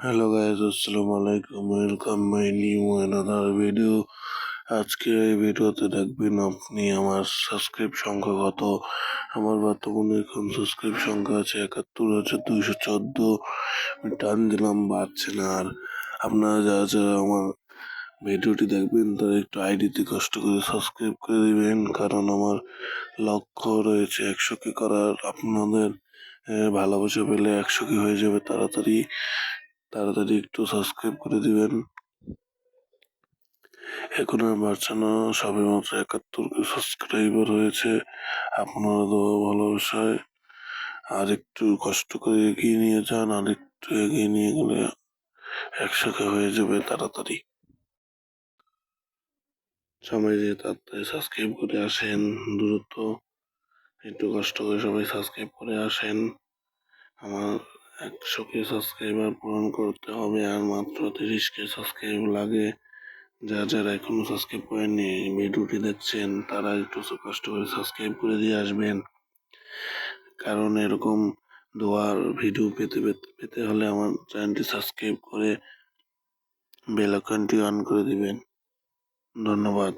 Hello guys, আসসালামু আলাইকুম। Welcome my new another video. আজকে এই ভিডিওতে দেখবেন আপনি আমার সাবস্ক্রাইব সংখ্যা কত। আমার বর্তমানে এখন সাবস্ক্রাইব সংখ্যা আছে ৭১,২১৪। আমি টান দিলাম বাড়ছে না। আর আপনারা যারা যারা আমার ভিডিওটি দেখবেন তারা একটু আইডিতে কষ্ট করে সাবস্ক্রাইব করে দিবেন, কারণ আমার লক্ষ্য রয়েছে ১০০কে করার। আপনাদের ভালোবাসা পেলে ১০০কে হয়ে যাবে তাড়াতাড়ি। তাড়াতাড়ি একটু সাবস্ক্রাইব করে দিবেন। এখন আর বাড়ছে না, সবে মাত্র ৭১কে সাবস্ক্রাইবার হয়েছে। আপনারা দোয়া ভালোবাসায় আর একটু কষ্ট করে এগিয়ে নিয়ে যান। আর একটু এগিয়ে নিয়ে গেলে ১০০কে হয়ে যাবে তাড়াতাড়ি। সবাই যে তাড়াতাড়ি সাবস্ক্রাইব করে আসেন, দ্রুত একটু কষ্ট করে সবাই সাবস্ক্রাইব করে আসেন। আমার ১০০কে সাবস্ক্রাইবার পূরণ করতে হবে, আর মাত্র ৩০কে সাবস্ক্রাইব লাগে। যারা এখনো সাবস্ক্রাইব করেননি, ভিডিওটি দেখছেন, তারা একটু কষ্ট করে সাবস্ক্রাইব করে দিয়ে আসবেন, কারণ এরকম দোয়ার ভিডিও পেতে হলে আমার চ্যানেলটি সাবস্ক্রাইব করে বেল আইকনটি অন করে দিবেন। ধন্যবাদ।